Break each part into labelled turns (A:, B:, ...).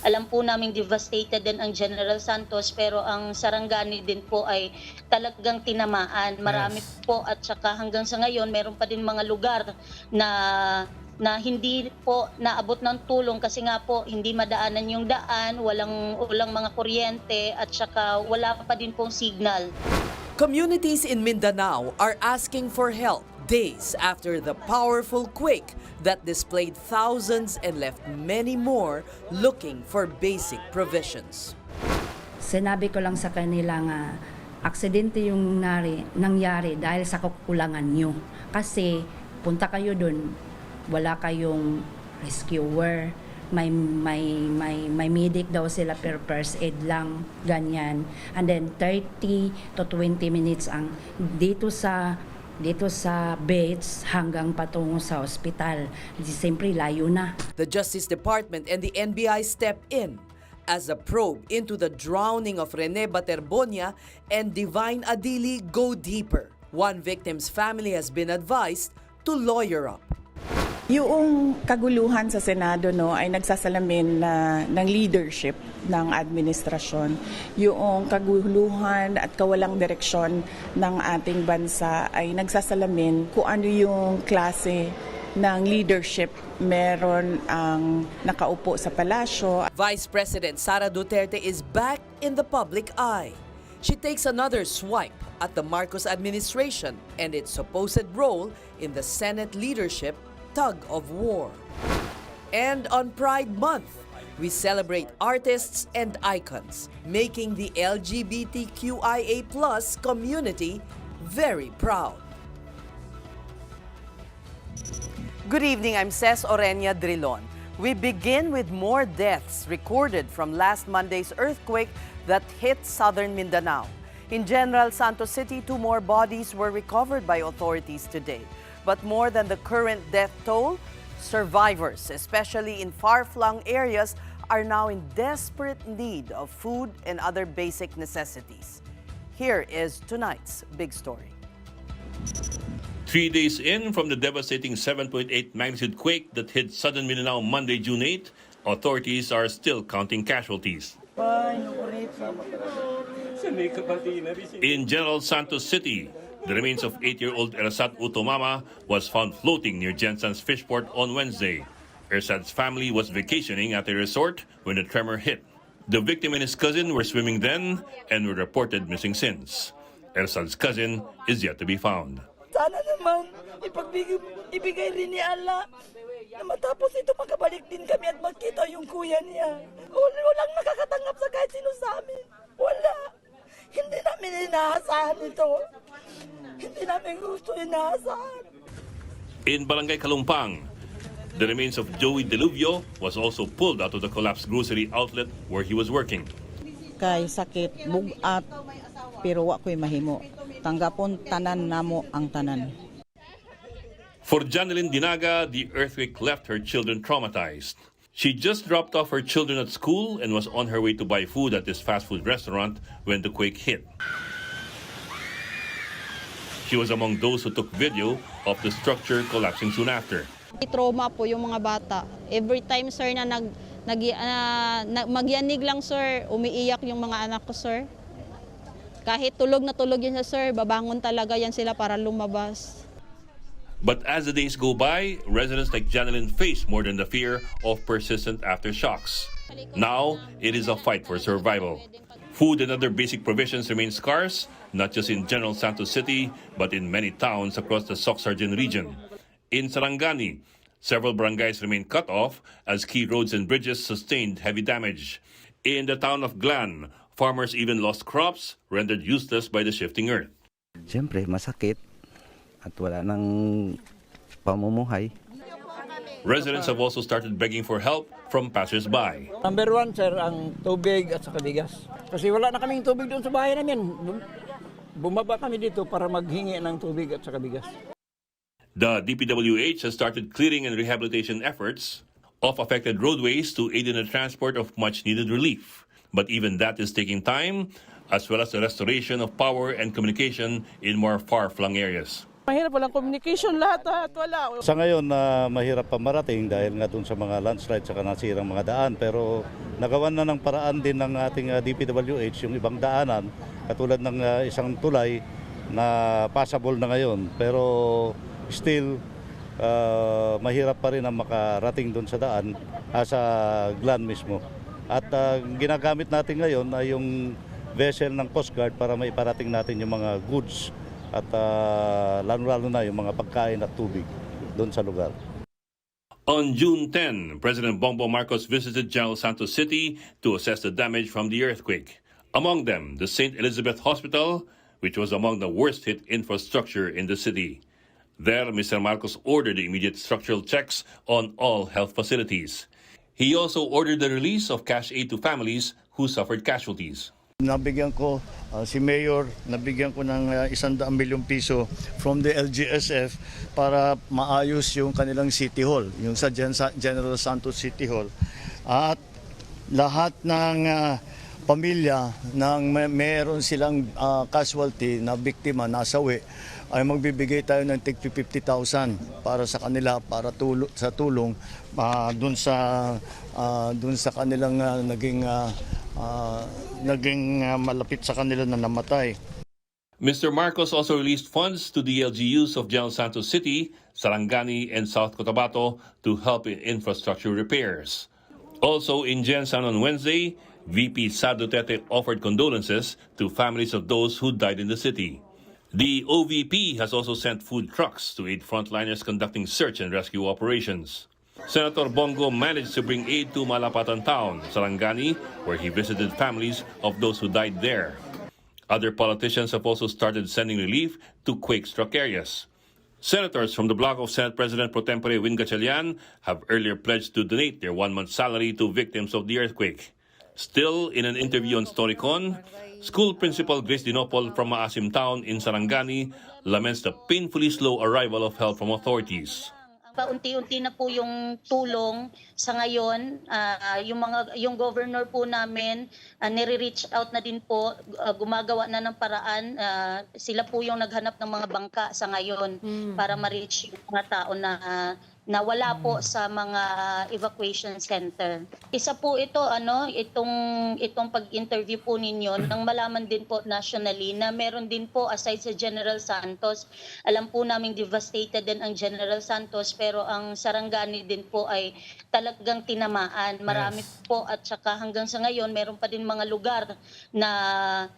A: Alam po naming devastated din ang General Santos, pero ang Sarangani din po ay talagang tinamaan. Marami po, at saka hanggang sa ngayon meron pa din mga lugar na hindi po naabot ng tulong kasi nga po hindi madaanan yung daan, walang mga kuryente, at saka wala pa din pong signal.
B: Communities in Mindanao are asking for help days after the powerful quake that displaced thousands and left many more looking for basic provisions.
C: Sinabi ko lang sa kanila nga aksidente yung nangyari dahil sa kakulangan nyo. Kasi punta kayo dun, wala kayong rescuer, may medic daw sila per first aid lang, ganyan. And then 30 to 20 minutes ang dito sa beds hanggang patungo sa ospital. Siyempre, layo na.
B: The Justice Department and the NBI step in as a probe into the drowning of Rene Baterbonia and Divine Adili go deeper. One victim's family has been advised to lawyer up.
D: Yung kaguluhan sa Senado ay nagsasalamin ng leadership ng administrasyon. Yung kaguluhan at kawalang direksyon ng ating bansa ay nagsasalamin kung ano yung klase ng leadership meron ang nakaupo sa palasyo.
B: Vice President Sara Duterte is back in the public eye. She takes another swipe at the Marcos administration and its supposed role in the Senate leadership tug of war. And on Pride Month, we celebrate artists and icons, making the LGBTQIA+ community very proud. Good evening, I'm Ces Orenia Drilon. We begin with more deaths recorded from last Monday's earthquake that hit southern Mindanao. In General Santos City, 2 more bodies were recovered by authorities today. But more than the current death toll, survivors, especially in far-flung areas, are now in desperate need of food and other basic necessities. Here is tonight's big story.
E: 3 days in from the devastating 7.8 magnitude quake that hit southern Mindanao Monday, June 8, authorities are still counting casualties. In General Santos City, the remains of 8-year-old Ersat Utomama was found floating near Jensen's Fishport on Wednesday. Ersat's family was vacationing at a resort when the tremor hit. The victim and his cousin were swimming then and were reported missing since. Ersat's cousin is yet to be found.
F: Sana naman ibigay rin ni Allah na matapos ito makabalik din kami at magkita yung kuya niya. Walang nakakatanggap sa kahit sino sa amin. Wala. Hindi namin inaasahan ito. Hindi namin gusto inaasahan.
E: In Barangay Kalumpang, the remains of Joey Deluvio was also pulled out of the collapsed grocery outlet where he was working.
G: Kay sakit, bugat, pero wa ko'y mahimo. Tanggapon tanan namo ang tanan.
E: For Janeline Dinaga, the earthquake left her children traumatized. She just dropped off her children at school and was on her way to buy food at this fast food restaurant when the quake hit. She was among those who took video of the structure collapsing soon after.
H: Trauma po yung mga bata. Every time, sir, na magyanig lang, sir, umiiyak yung mga anak ko, sir. Kahit tulog na tulog yan, sir, babangon talaga yan sila para lumabas.
E: But as the days go by, residents like Janeline face more than the fear of persistent aftershocks. Now, it is a fight for survival. Food and other basic provisions remain scarce, not just in General Santos City, but in many towns across the Soc-Sargen region. In Sarangani, several barangays remain cut off as key roads and bridges sustained heavy damage. In the town of Glan, farmers even lost crops rendered useless by the shifting earth.
I: Siyempre, masakit at wala nang pamumuhay.
E: Residents have also started begging for help from passers-by.
J: Number 1, sir, ang tubig at saka bigas. Kasi wala na kaming tubig doon sa bahay namin. Bumaba kami dito para maghingi ng tubig at saka bigas.
E: The DPWH has started clearing and rehabilitation efforts of affected roadways to aid in the transport of much-needed relief. But even that is taking time, as well as the restoration of power and communication in more far-flung areas.
F: Mahirap, walang communication lahat, wala.
K: Sa ngayon, mahirap pa marating dahil nga dun sa mga landslide at nasirang mga daan. Pero nagawan na ng paraan din ng ating DPWH yung ibang daanan, katulad ng isang tulay na passable na ngayon. Pero still, mahirap pa rin ang makarating dun sa daan, sa Glan mismo. At ginagamit natin ngayon ay yung vessel ng Coast Guard para maiparating natin yung mga goods at lalo-lalo na yung mga pagkain at tubig doon sa lugar.
E: On June 10, President Bongbong Marcos visited General Santos City to assess the damage from the earthquake. Among them, the St. Elizabeth Hospital, which was among the worst-hit infrastructure in the city. There, Mr. Marcos ordered immediate structural checks on all health facilities. He also ordered the release of cash aid to families who suffered casualties.
K: Nabigyan ko si Mayor, nabigyan ko ng 100 milyong piso from the LGSF para maayos yung kanilang City Hall, yung sa General Santos City Hall. At lahat ng pamilya nang meron silang casualty na biktima, nasawi, ay magbibigay tayo ng tig 50,000 para sa kanila, para tulong dun sa kanilang naging malapit sa kanila na namatay.
E: Mr. Marcos also released funds to the LGUs of General Santos City, Sarangani, and South Cotabato to help in infrastructure repairs. Also in Gensan on Wednesday, VP Sara Duterte offered condolences to families of those who died in the city. The OVP has also sent food trucks to aid frontliners conducting search and rescue operations. Senator Bongo managed to bring aid to Malapatan Town, Sarangani, where he visited families of those who died there. Other politicians have also started sending relief to quake-struck areas. Senators from the bloc of Senate President Pro Tempore Win Gatchalian have earlier pledged to donate their one-month salary to victims of the earthquake. Still, in an interview on Storycon, school principal Grace Dinopol from Maasim Town in Sarangani laments the painfully slow arrival of help from authorities.
A: Paunti-unti na po yung tulong sa ngayon. Yung governor po namin nire-reach out na din po, gumagawa na ng paraan. Sila po yung naghanap ng mga bangka sa ngayon para ma-reach yung mga tao na wala po sa mga evacuation center. Isa po ito, itong pag-interview po ninyo, nang malaman din po nationally na meron din po, aside sa General Santos, alam po namin devastated din ang General Santos, pero ang Sarangani din po ay talagang tinamaan. Marami po, at saka hanggang sa ngayon, meron pa din mga lugar na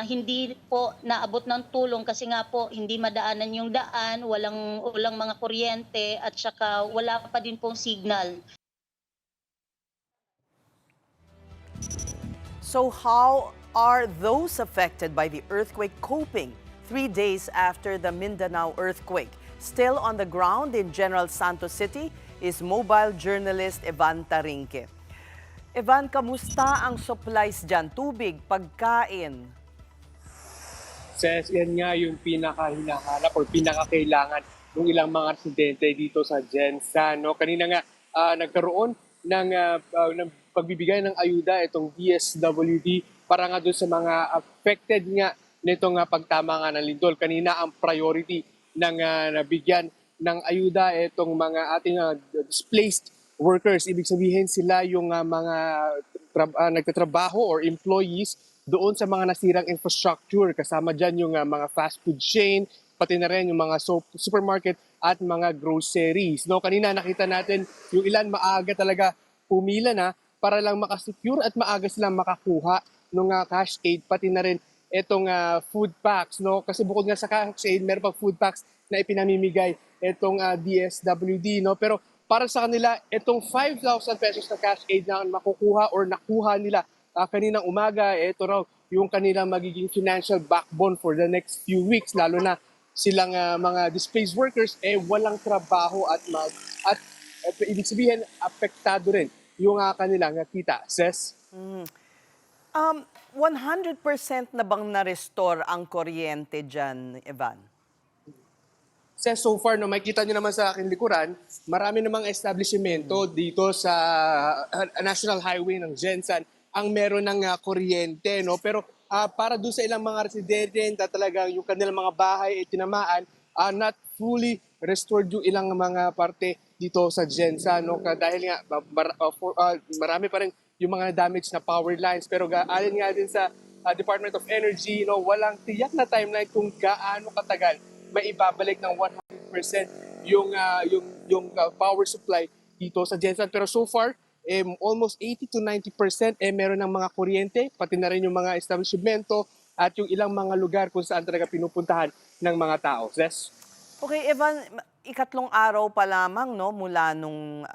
A: hindi po naabot ng tulong kasi nga po hindi madaanan yung daan, walang mga kuryente, at saka wala pa din pong signal.
B: So how are those affected by the earthquake coping 3 days after the Mindanao earthquake? Still on the ground in General Santos City is mobile journalist Evan Tarinque. Evan, kamusta ang supplies dyan? Tubig, pagkain?
L: Yan nga yung pinaka-hinahanap or pinaka-kailangan ng ilang mga residente dito sa Gensan. No? Kanina nga nagkaroon ng pagbibigay ng ayuda itong DSWD para nga doon sa mga affected nga nitong pagtama nga ng lindol. Kanina ang priority ng nabigyan ng ayuda itong mga ating displaced workers. Ibig sabihin sila yung mga nagtatrabaho or employees doon sa mga nasirang infrastructure. Kasama dyan yung mga fast food chain, pati na rin yung mga supermarket at mga groceries. No, kanina nakita natin yung ilan maaga talaga pumila na para lang makasecure at maaga silang makakuha ng cash aid, pati na rin itong food packs. No? Kasi bukod nga sa cash aid, meron pang food packs na ipinamimigay itong DSWD. No? Pero para sa kanila, itong 5,000 pesos na cash aid na makukuha or nakuha nila kaninang umaga, ito raw yung kanilang magiging financial backbone for the next few weeks, lalo na silang mga displaced workers walang trabaho at ibig sabihin apektado rin yung kanilang kita. Ses?
B: 100% na bang na-restore ang kuryente dyan, Evan?
L: So far, no, makikita nyo naman sa aking likuran, marami namang establishmento dito sa National Highway ng Gensan ang meron ng kuryente. No? Pero para doon sa ilang mga residente na talagang yung kanilang mga bahay ay tinamaan, not fully restored yung ilang mga parte dito sa Gensa, no? Dahil nga marami pa rin yung mga damage na power lines, pero alin nga din sa Department of Energy, no, walang tiyak na timeline kung gaano katagal may ibabalik ng 100% yung power supply dito sa Gensan. Pero so far, almost 80 to 90% meron ng mga kuryente, pati na rin yung mga establishmento at yung ilang mga lugar kung saan talaga pinupuntahan ng mga tao. Yes?
B: Okay, Evan, ikatlong araw pa lamang no, mula nung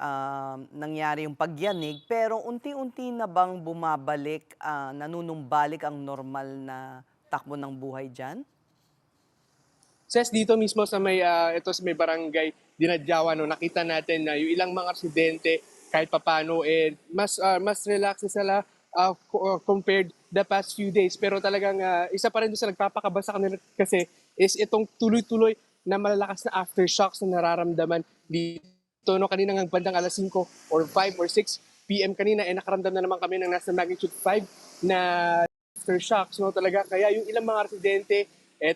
B: nangyari yung pagyanig, pero unti-unti na bang bumabalik, nanunumbalik ang normal na takbo ng buhay dyan?
L: Ses, dito mismo sa may, ito sa may barangay Dinadyawan, no, nakita natin na yung ilang mga residente kahit papano, mas relax sila compared the past few days. Pero talagang isa pa rin doon sa nagpapakaba sa kanila kasi is itong tuloy-tuloy na malalakas na aftershocks na nararamdaman dito. No, kanina ng bandang alas 5 or 5 or 6 p.m. kanina, nakaramdam na naman kami ng nasa magnitude 5 na aftershocks. No, talaga, kaya yung ilang mga residente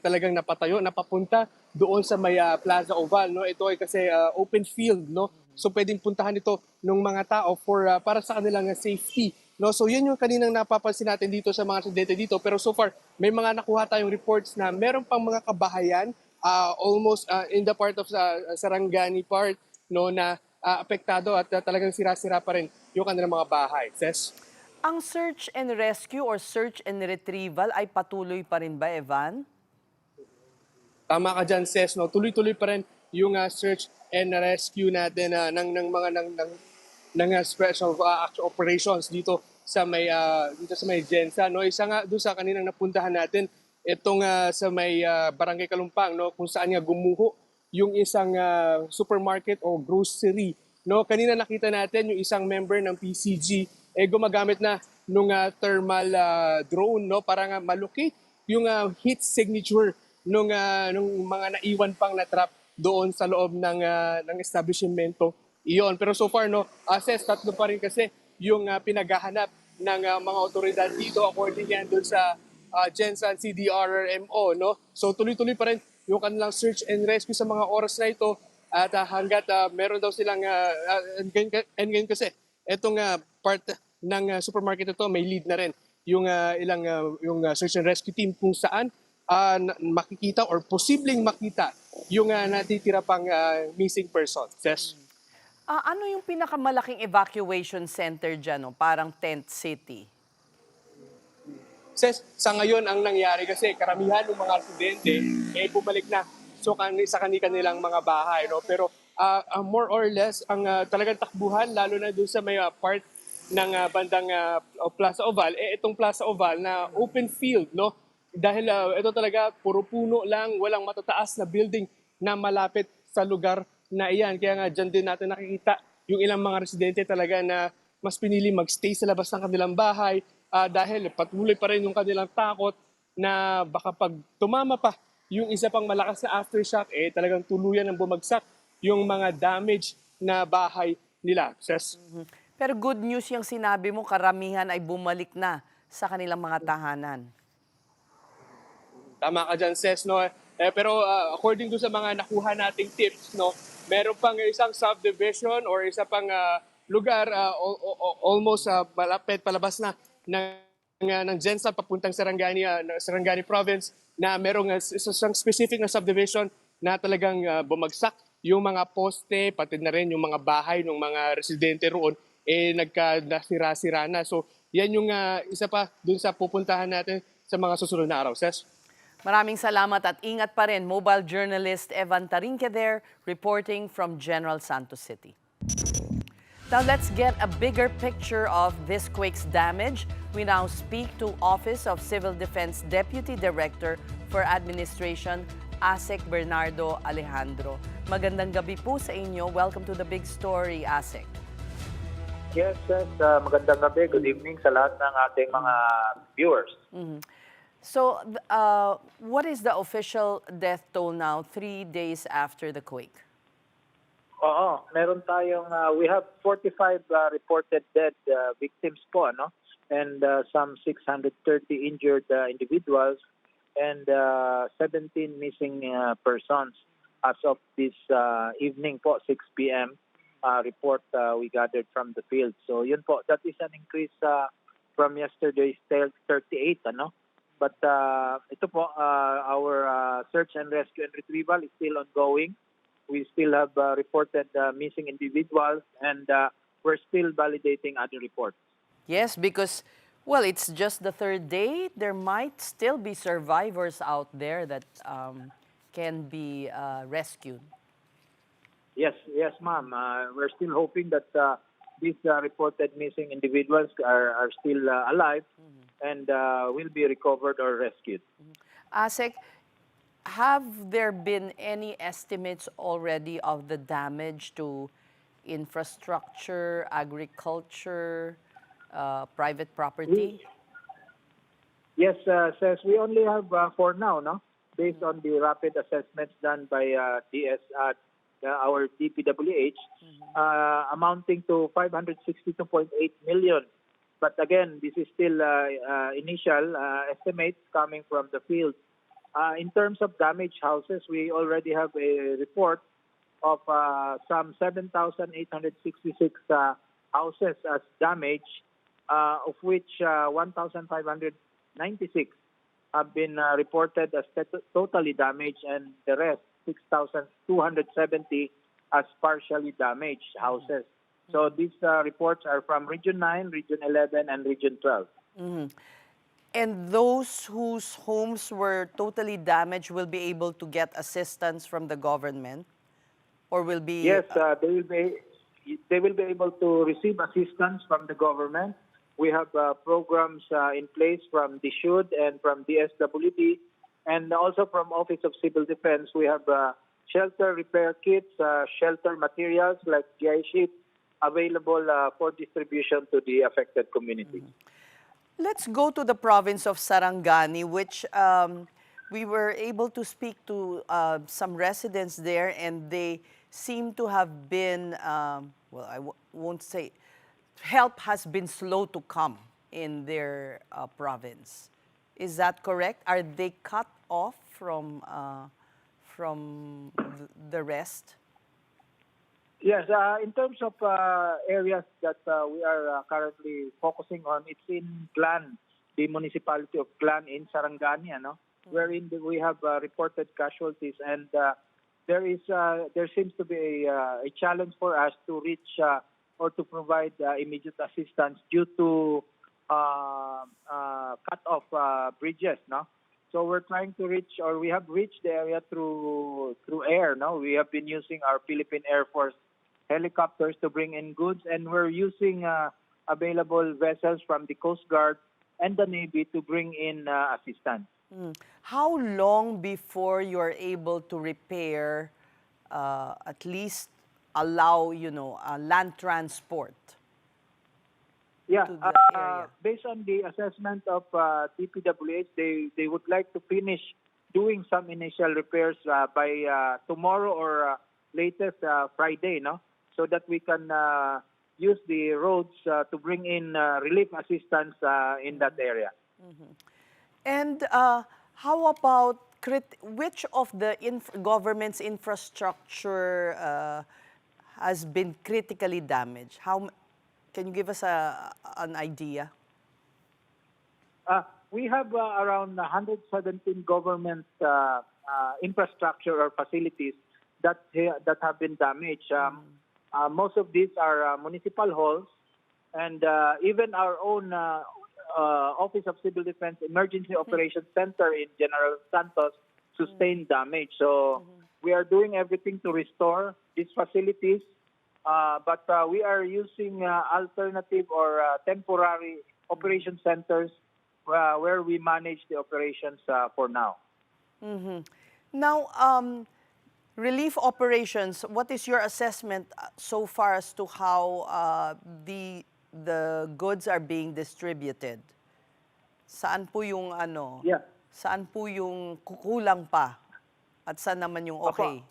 L: talagang napatayo, napapunta doon sa may Plaza Oval. No? Ito ay kasi open field. No? So pwedeng puntahan ito ng mga tao para sa kanilang safety. No? So yan yung kaninang napapansin natin dito sa mga residente dito. Pero so far, may mga nakuha tayong reports na meron pang mga kabahayan almost in the part of Sarangani part, no, na apektado at talagang sira-sira pa rin yung kanilang mga bahay. Ses?
B: Ang search and rescue or search and retrieval ay patuloy pa rin ba, Evan?
L: Tama ka dyan, Ses, no? Tuloy-tuloy pa rin yung search and rescue natin ng special action operations dito sa may Gensa, no? Isa nga doon sa kaninang napuntahan natin itong sa may Barangay Kalumpang, no, kung saan nga gumuho yung isang supermarket o grocery, no? Kanina nakita natin yung isang member ng PCG gumagamit na nung thermal drone, no, para nga malocate yung heat signature nung mga naiwan pang na trap doon sa loob ng establishmento iyon. Pero so far, no, tatlo pa rin kasi yung pinaghahanap ng mga otoridad dito according yan doon sa Gensan CDRRMO, no. So tuloy-tuloy pa rin yung kanilang search and rescue sa mga oras na ito at hanggat meron daw silang and ngayon kasi etong part ng supermarket ito may lead na rin yung yung search and rescue team kung saan makikita or posibleng makita yung natitira pang missing person. Yes.
B: Ano yung pinakamalaking evacuation center dyan, no? Parang tent city?
L: Ses, sa ngayon ang nangyari kasi karamihan ng mga residente bumalik na sa kanilang mga bahay. No? Pero more or less, ang talagang takbuhan, lalo na doon sa may part ng bandang Plaza Oval, itong Plaza Oval na open field, no? Dahil ito talaga puro puno lang, walang matataas na building na malapit sa lugar na iyan. Kaya nga dyan din natin nakikita yung ilang mga residente talaga na mas pinili magstay sa labas ng kanilang bahay dahil patuloy pa rin yung kanilang takot na baka pag tumama pa yung isa pang malakas na aftershock, talagang tuluyan ng bumagsak yung mga damage na bahay nila. Ses?
B: Pero good news yung sinabi mo, karamihan ay bumalik na sa kanilang mga tahanan.
L: Tama ka dyan, Ses, no? Pero according to sa mga nakuha nating tips, no, meron pang isang subdivision or isa pang lugar almost malapit palabas na ng Gensan papuntang Sarangani province na merong isang specific na subdivision na talagang bumagsak yung mga poste, pati na rin yung mga bahay ng mga residente roon nagkasira-sira na. So yan yung isa pa dun sa pupuntahan natin sa mga susunod na araw. Ses?
B: Maraming salamat at ingat pa rin. Mobile journalist Evan Tarinqueder reporting from General Santos City. Now let's get a bigger picture of this quake's damage. We now speak to Office of Civil Defense Deputy Director for Administration, Asek Bernardo Alejandro. Magandang gabi po sa inyo. Welcome to The Big Story, Asek.
M: Yes, magandang gabi. Good evening sa lahat ng ating mga viewers.
B: So, what is the official death toll now, 3 days after the quake?
M: Oo, meron tayong, we have 45 reported dead victims po, no? And some 630 injured individuals and 17 missing persons. as of this evening po, 6 p.m. Report we gathered from the field. So yun po, that is an increase from yesterday's 38, ano? But ito po, our search and rescue and retrieval is still ongoing. We still have reported missing individuals, and we're still validating other reports.
B: Yes, because, well, it's just the third day. There might still be survivors out there that can be rescued.
M: Yes, ma'am. We're still hoping that these reported missing individuals are still alive and will be recovered or rescued.
B: Asek, have there been any estimates already of the damage to infrastructure, agriculture, private property?
M: Yes, says we only have for now, no? Based on the rapid assessments done by our DPWH, amounting to 562.8 million. But again, this is still initial estimates coming from the field. In terms of damaged houses, we already have a report of some 7,866 houses as damaged, of which 1,596 have been reported as totally damaged, and the rest, 6,270, as partially damaged houses. So these reports are from Region 9, Region 11, and Region 12.
B: And those whose homes were totally damaged will be able to get assistance from the government? Or will be...
M: Yes, they will be able to receive assistance from the government. We have programs in place from DSUD and from DSWD, and also from Office of Civil Defense. We have shelter repair kits, shelter materials like GI sheets available for distribution to the affected communities.
B: Let's go to the province of Sarangani, which we were able to speak to some residents there, and they seem to have been, well, I won't say, help has been slow to come in their province. Is that correct? Are they cut off from the rest?
M: Yes, in terms of areas that we are currently focusing on, it's in Clan, the municipality of Clan in Sarangani, wherein we have reported casualties, and there seems to be a challenge for us to reach or to provide immediate assistance due to cut-off bridges, So we're trying to reach, or we have reached the area through air, We have been using our Philippine Air Force helicopters to bring in goods, and we're using available vessels from the Coast Guard and the Navy to bring in assistance.
B: How long before you're able to repair, at least allow, land transport?
M: Yeah,
B: to the area?
M: Based on the assessment of DPWH, they would like to finish doing some initial repairs by tomorrow or latest Friday, so that we can use the roads to bring in relief assistance in that area.
B: And how about which of the government's infrastructure has been critically damaged? Can you give us an idea?
M: We have around 117 government infrastructure or facilities that have been damaged. Most of these are municipal halls, and even our own Office of Civil Defense Emergency Operations Center in General Santos sustained damage. So we are doing everything to restore these facilities, but we are using alternative or temporary operation centers where we manage the operations for now.
B: Now, relief operations, what is your assessment so far as to how the goods are being distributed? Saan po yung Saan po yung kukulang pa? At saan naman yung okay?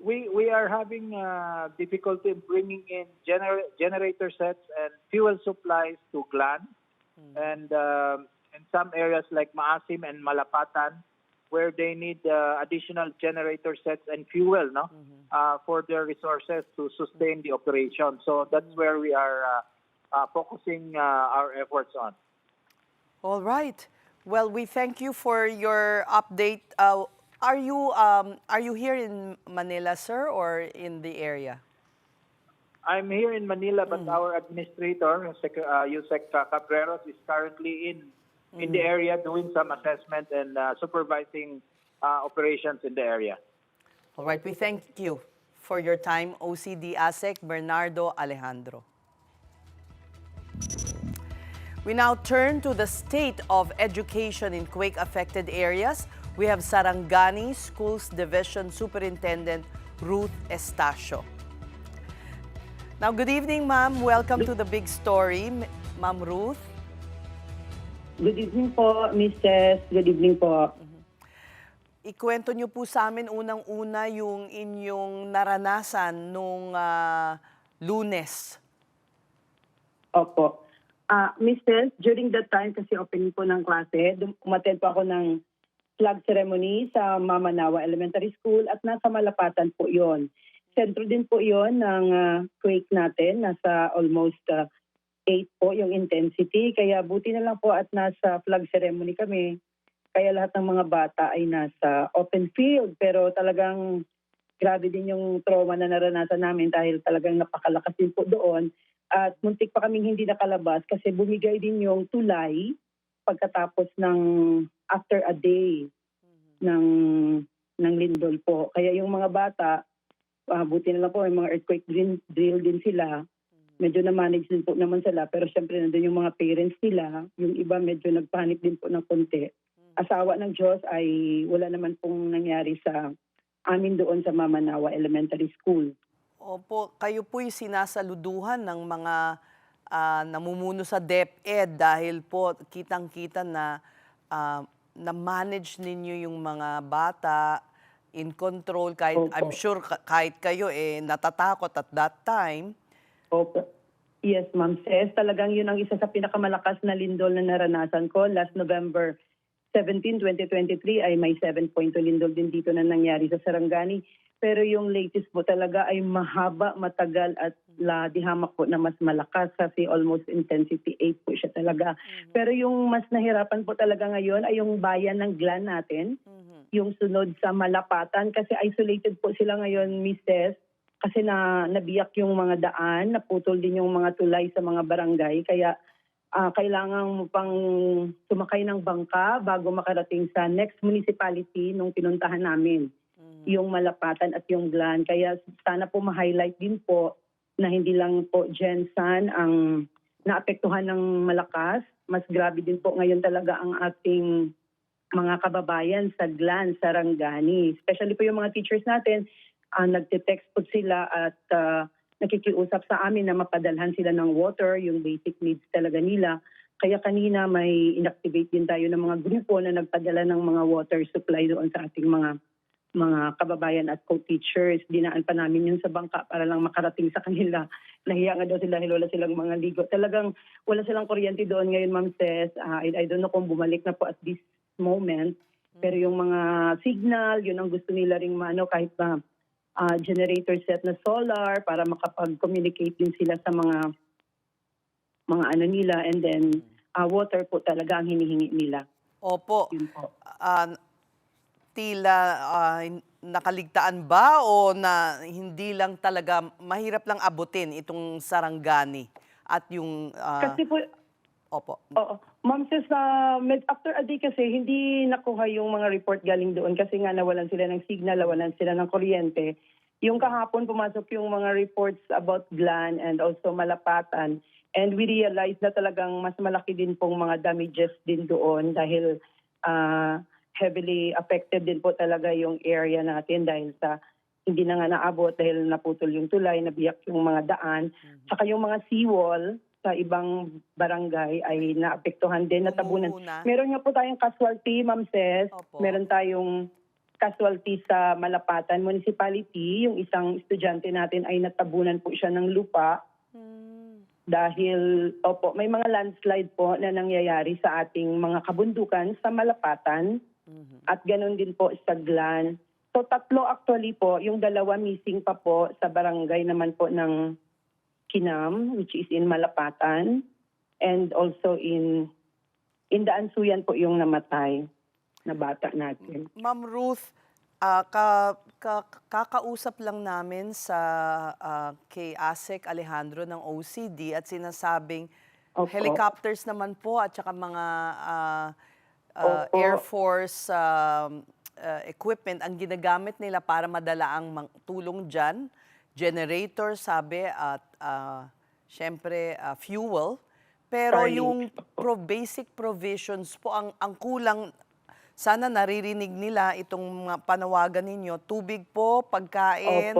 M: We are having difficulty in bringing in generator sets and fuel supplies to Clan, and in some areas like Maasim and Malapatan. where they need additional generator sets and fuel, no, for their resources to sustain the operation. So that's where we are focusing our efforts on.
B: All right. Well, we thank you for your update. Are you here in Manila, sir, or in the area?
M: I'm here in Manila, but our administrator, Yusek Cabreros, is currently in the area doing some assessment and supervising operations in the area.
B: All right. We thank you for your time, OCD ASEC Bernardo Alejandro. We now turn to the state of education in quake-affected areas. We have Sarangani Schools Division Superintendent Ruth Estacio. Now, good evening, ma'am. Welcome to the big story, Ma'am Ruth.
N: Good evening po, Mrs. Good evening po.
B: Ikwento niyo po sa amin unang-una yung inyong naranasan nung Lunes.
N: Opo. Mrs., during that time kasi opening po ng klase, umattend po ako ng flag ceremony sa Mamanawa Elementary School at nasa Malapatan po yon. Sentro din po yon ng quake natin, nasa almost 8 po yung intensity. Kaya buti na lang po at nasa flag ceremony kami. Kaya lahat ng mga bata ay nasa open field. Pero talagang grabe din yung trauma na naranasan namin dahil talagang napakalakas din po doon. At muntik pa kaming hindi nakalabas kasi bumigay din yung tulay pagkatapos ng after a day ng lindol po. Kaya yung mga bata, buti na lang po, may mga earthquake drill din sila. Medyo na-manage din po naman sila. Pero syempre nandun yung mga parents nila. Yung iba medyo nagpanic din po ng konti. Asawa ng Diyos ay wala naman pong nangyari sa amin doon sa Mamanawa Elementary School.
B: Opo, kayo po'y sinasaluduhan ng mga namumuno sa DepEd dahil po kitang-kita na na-manage ninyo yung mga bata in control kahit
N: Opo.
B: I'm sure kahit kayo natatakot at that time.
N: Opo. Yes, Ma'am Ses. Talagang yun ang isa sa pinakamalakas na lindol na naranasan ko. Last November 17, 2023 ay may 7.2 lindol din dito na nangyari sa Sarangani. Pero yung latest po talaga ay mahaba, matagal at dihamak po na mas malakas kasi almost intensity 8 po siya talaga. Pero yung mas nahirapan po talaga ngayon ay yung bayan ng Glan natin, yung sunod sa Malapatan kasi isolated po sila ngayon, Mrs. Kasi nabiyak yung mga daan, naputol din yung mga tulay sa mga barangay. Kaya kailangan mo pang sumakay ng bangka bago makarating sa next municipality nung pinuntahan namin. Yung Malapatan at yung Glan. Kaya sana po ma-highlight din po na hindi lang po Gensan ang naapektuhan ng malakas. Mas grabe din po ngayon talaga ang ating mga kababayan sa Glan, Sarangani. Especially po yung mga teachers natin, nagte-text po sila at nakikiusap sa amin na mapadalhan sila ng water, yung basic needs talaga nila. Kaya kanina may inactivate din tayo ng mga grupo na nagpadala ng mga water supply doon sa ating mga kababayan at co-teachers. Dinaan pa namin yun sa bangka para lang makarating sa kanila. Nahiya nga daw sila, wala silang mga ligo. Talagang wala silang kuryente doon ngayon, Ma'am Ses. I don't know kung bumalik na po at this moment. Pero yung mga signal, yun ang gusto nila ring kahit pa generator set na solar para makapag-communicate din sila sa mga ano nila. And then water po talaga ang hinihingi nila.
B: Opo.
N: Yun po.
B: Tila nakaligtaan ba o na hindi lang talaga, mahirap lang abutin itong Sarangani at yung...
N: Kasi po,
B: opo.
N: Oo. Ma'am Sis, after a day kasi hindi nakuha yung mga report galing doon kasi nga nawalan sila ng signal, nawalan sila ng kuryente. Yung kahapon pumasok yung mga reports about Glan and also Malapatan and we realized na talagang mas malaki din pong mga damages din doon dahil heavily affected din po talaga yung area natin dahil sa hindi na nga naabot dahil naputol yung tulay, nabiyak yung mga daan. Saka yung mga seawall sa ibang barangay ay naapektuhan din, natabunan. Meron nga po tayong casualty, Ma'am Ses. Meron tayong casualty sa Malapatan Municipality. Yung isang estudyante natin ay natabunan po siya ng lupa. Dahil, may mga landslide po na nangyayari sa ating mga kabundukan sa Malapatan. At ganun din po sa Glan. So 3 actually po, yung 2 missing pa po sa barangay naman po ng Kinam, which is in Malapatan, and also in Daansuyan po yung namatay na bata natin.
B: Ma'am Ruth, kakausap lang namin sa kay ASEC Alejandro ng OCD at sinasabing helicopters naman po at saka mga Air Force equipment ang ginagamit nila para madala ang tulong dyan. Generator, sabi, at syempre fuel. Pero yung basic provisions po, ang kulang, sana naririnig nila itong mga panawagan ninyo. Tubig po, pagkain,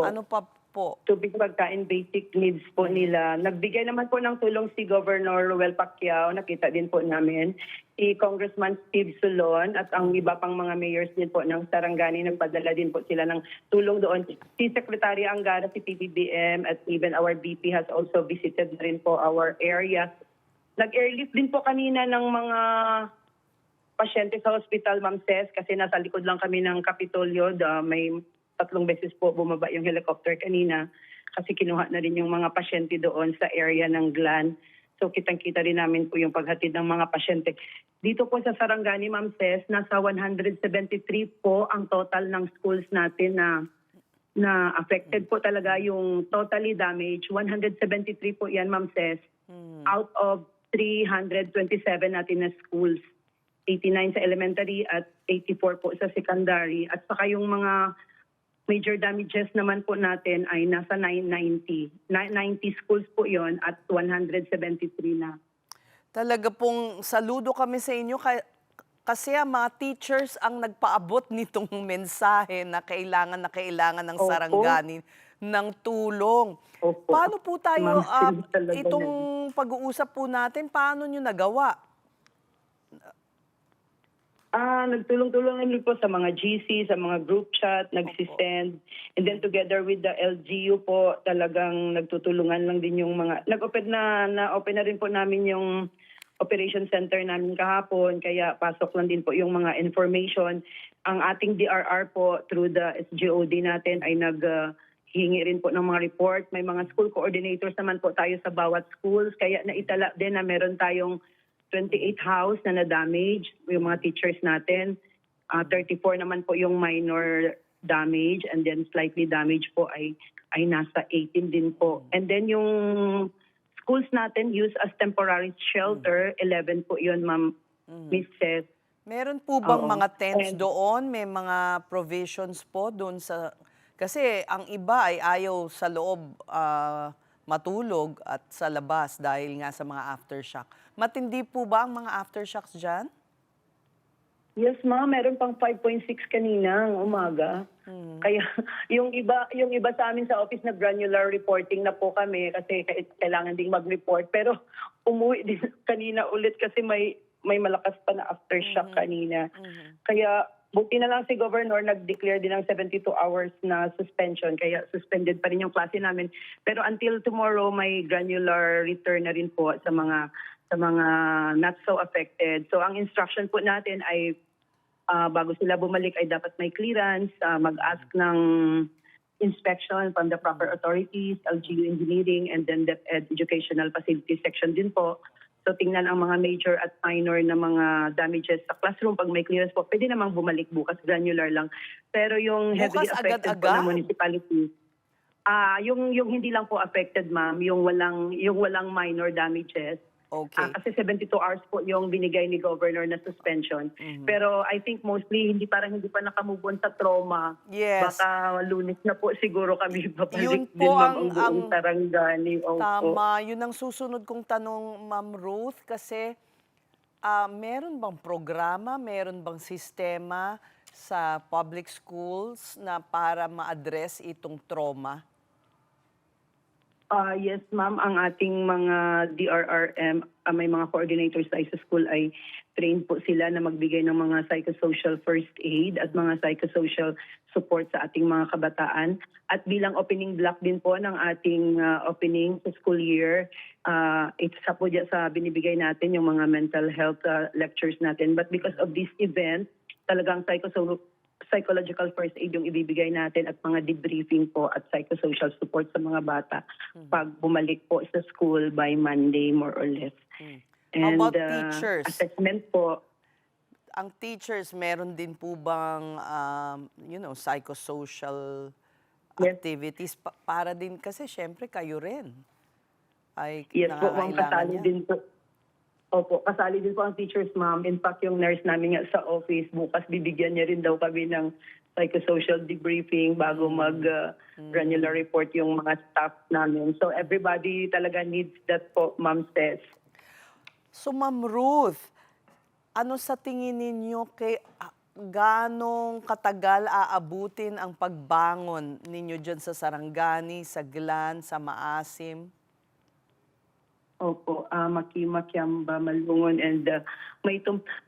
B: ano pa po?
N: Tubig, pagkain, basic needs po nila. Nagbigay naman po ng tulong si Governor Ruel Pacquiao, nakita din po namin. Si Congressman Steve Solon at ang iba pang mga mayors din po ng Sarangani, nagpadala din po sila ng tulong doon. Si Secretary Angara, si PBBM at even our VP has also visited rin po our area. Nag-airlift din po kanina ng mga pasyente sa hospital, Ma'am Ces, kasi nasa likod lang kami ng Kapitolyo. May 3 beses po bumaba yung helicopter kanina kasi kinuha na rin yung mga pasyente doon sa area ng Glan. So kitang-kita rin namin po yung paghatid ng mga pasyente. Dito po sa Sarangani, Ma'am Ces, nasa 173 po ang total ng schools natin na affected po talaga, yung totally damaged. 173 po yan, Ma'am Ces, out of 327 natin na schools. 89 sa elementary at 84 po sa secondary. At saka yung mga major damages naman po natin ay nasa 990. 90 schools po yon at 173 na.
B: Talaga pong saludo kami sa inyo kasi ang mga teachers ang nagpaabot nitong mensahe na kailangan ng Sarangani ng tulong. Paano po tayo, itong pag-uusap po natin, paano nyo nagawa?
N: Nagtulong-tulungan din po sa mga GC, sa mga group chat, nagsisend. And then together with the LGU po, talagang nagtutulungan lang din yung mga... Nag-open na rin po namin yung operation center namin kahapon, kaya pasok lang din po yung mga information. Ang ating DRR po through the SGOD natin ay hingi rin po ng mga report. May mga school coordinators naman po tayo sa bawat schools, kaya naitala din na meron tayong 28 house na na-damage, yung mga teachers natin. 34 naman po yung minor damage, and then slightly damage po ay nasa 18 din po. And then yung schools natin used as temporary shelter, 11 po yun, Ma'am Miss Seth.
B: Meron po bang mga tents doon? May mga provisions po doon sa... Kasi ang iba ay ayaw sa loob matulog at sa labas dahil nga sa mga aftershock. Matindi po ba ang mga aftershocks dyan?
N: Yes, ma'am. Meron pang 5.6 kanina ng umaga. Kaya yung iba sa amin sa office na granular reporting na po kami kasi kailangan ding mag-report. Pero umuwi din kanina ulit kasi may malakas pa na aftershock kanina. Kaya buti na lang si Governor nag-declare din ng 72 hours na suspension, kaya suspended pa rin yung klase namin. Pero until tomorrow, may granular return na rin po sa mga not so affected. So ang instruction po natin ay bago sila bumalik ay dapat may clearance, mag-ask ng inspection from the proper authorities, LGU Engineering, and then DepEd Educational Facilities Section din po. So tingnan ang mga major at minor na mga damages sa classroom. Pag may clearance po, pwede namang bumalik bukas, granular lang. Pero yung heavily affected po na municipalities, yung hindi lang po affected, ma'am, yung walang minor damages.
B: Okay.
N: Kasi 72 hours po yung binigay ni Governor na suspension. Pero I think mostly hindi pa nakamove on sa trauma.
B: Yes.
N: Baka Lunes na po siguro kami babalik
B: Yun
N: din,
B: po
N: ma'am, ang buong Sarangani.
B: Tama. Yun ang susunod kong tanong, Ma'am Ruth, kasi meron bang programa, meron bang sistema sa public schools na para ma-address itong trauma?
N: Yes, ma'am. Ang ating mga DRRM, may mga coordinators tayo sa school ay trained po sila na magbigay ng mga psychosocial first aid at mga psychosocial support sa ating mga kabataan. At bilang opening block din po ng ating opening sa school year, isa po dyan sa binibigay natin yung mga mental health lectures natin. But because of this event, talagang psychological first aid yung ibibigay natin at mga debriefing po at psychosocial support sa mga bata pag bumalik po sa school by Monday more or less.
B: How about teachers?
N: Assessment po.
B: Ang teachers, meron din po bang, psychosocial activities para din kasi syempre kayo rin ay
N: Yes po, ma'am,
B: nangangailangan
N: kasali
B: niya.
N: din po. Opo, kasali din po ang teachers, ma'am. In fact, yung nurse namin nga sa office, bukas bibigyan niya rin daw kami ng psychosocial debriefing bago mag-granular report yung mga staff namin. So everybody talaga needs that po, ma'am says.
B: So Ma'am Ruth, ano sa tingin ninyo ganong katagal aabutin ang pagbangon ninyo dyan sa Sarangani, sa Glan, sa Maasim?
N: Opo, Makimakyamba, Malungon, and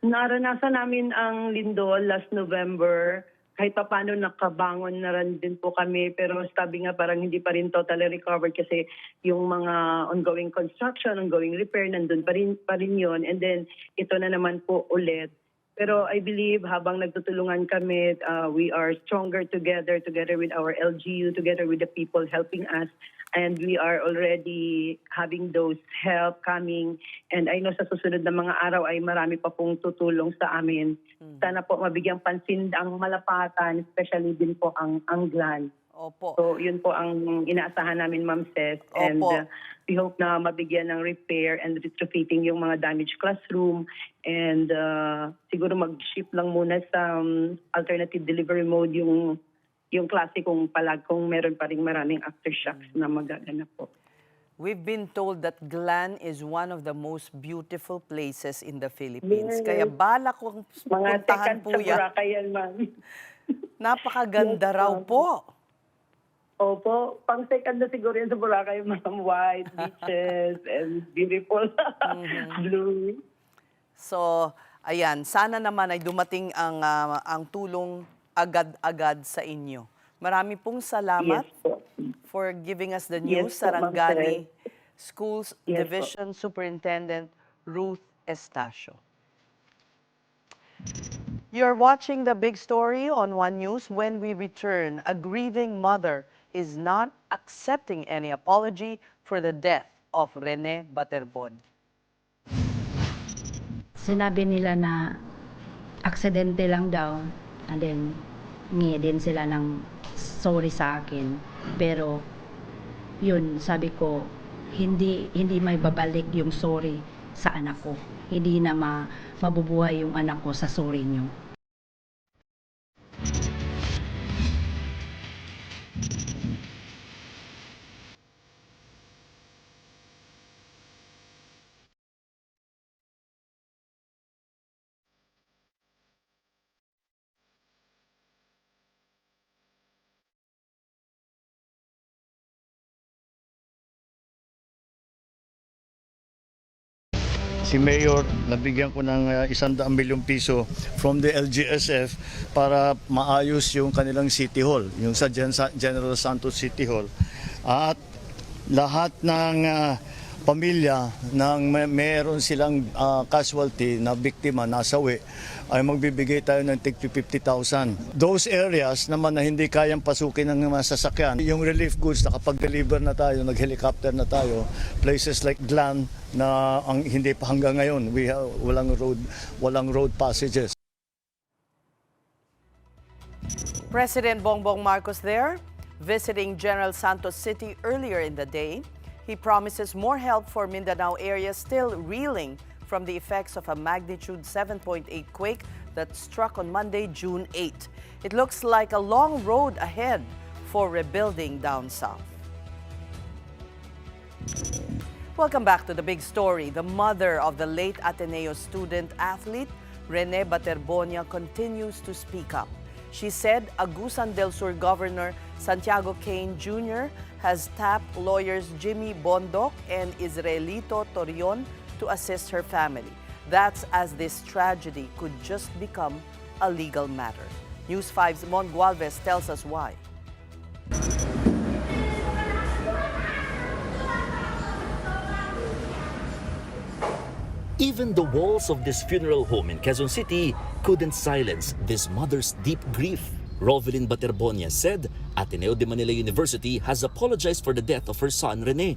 N: naranasan namin ang lindol last November. Kahit pa paano nakabangon na rin din po kami, pero sabi nga parang hindi pa rin totally recovered kasi yung mga ongoing construction, ongoing repair, nandun pa rin yun. And then ito na naman po ulit. Pero I believe habang nagtutulungan kami, we are stronger together with our LGU, together with the people helping us. And we are already having those help coming. And I know sa susunod na mga araw ay marami pa pong tutulong sa amin. Sana po mabigyang pansin ang Malapatan, especially din po ang Glan.
B: Opo.
N: So yun po ang inaasahan namin, Ma'am Seth. And we hope na mabigyan ng repair and retrofitting yung mga damaged classroom. And siguro mag-shift lang muna sa alternative delivery mode yung klase kung meron pa rin maraming aftershocks na magaganap po.
B: We've been told that Glan is one of the most beautiful places in the Philippines.
N: Yes.
B: Kaya balak kong
N: Mga
B: puntahan
N: tekad
B: po
N: sa
B: yan.
N: Boracay yan, ma'am.
B: Napakaganda
N: Yes,
B: raw
N: ma'am.
B: po.
N: Opo, pang second na siguro yan sa Boracay, ma'am. White beaches and beautiful blue.
B: So, ayan, sana naman ay dumating ang tulong agad-agad sa inyo. Marami pong salamat for giving us the news,
N: Yes po, Ma'am
B: Sarangani
N: Teresa.
B: Schools
N: Yes po.
B: Division Superintendent Ruth Estacio. You're watching The Big Story on One News. When we return, a grieving mother is not accepting any apology for the death of Rene Baterbon.
C: Sinabi nila na aksidente lang daw, and then ngi din sila ng sorry sa akin. Pero yun, sabi ko, hindi may babalik yung sorry sa anak ko. Hindi na mabubuhay yung anak ko sa sorry niyo.
O: Si Mayor, nabigyan ko ng 100 milyong piso from the LGSF para maayos yung kanilang City Hall, yung sa General Santos City Hall. At lahat ng pamilya nang meron silang casualty na biktima, nasawi, ay magbibigay tayo ng tig 50,000. Those areas naman na hindi kayang pasukin ng mga sasakyan, yung relief goods, nakapag-deliver na tayo, nag-helicopter na tayo, places like Glan na hindi pa hanggang ngayon, walang road passages.
B: President Bongbong Marcos there, visiting General Santos City earlier in the day. He promises more help for Mindanao areas still reeling from the effects of a magnitude 7.8 quake that struck on Monday, June 8. It looks like a long road ahead for rebuilding down south. Welcome back to The Big Story. The mother of the late Ateneo student athlete, Rene Baterbonia, continues to speak up. She said Agusan del Sur Governor Santiago Cain Jr. has tapped lawyers Jimmy Bondoc and Israelito Torion to assist her family. That's as this tragedy could just become a legal matter. News 5's Mon Gualvez tells us why.
P: Even the walls of this funeral home in Quezon City couldn't silence this mother's deep grief. Rovelyn Baterbonia said Ateneo de Manila University has apologized for the death of her son Rene.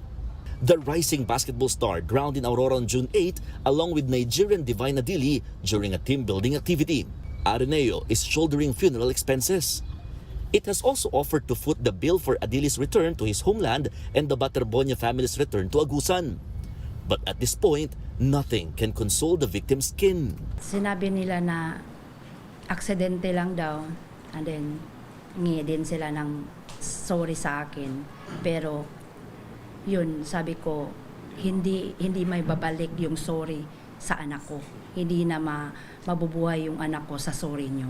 P: The rising basketball star drowned in Aurora on June 8 along with Nigerian Divine Adili during a team building activity. Ateneo is shouldering funeral expenses. It has also offered to foot the bill for Adili's return to his homeland and the Baterbonia family's return to Agusan. But at this point, nothing can console the victim's kin.
C: Sinabi nila na aksidente lang daw, and then hingi din sila ng sorry sa akin. Pero yun, sabi ko, hindi may babalik yung sorry sa anak ko. Hindi na mabubuhay yung anak ko sa sorry nyo.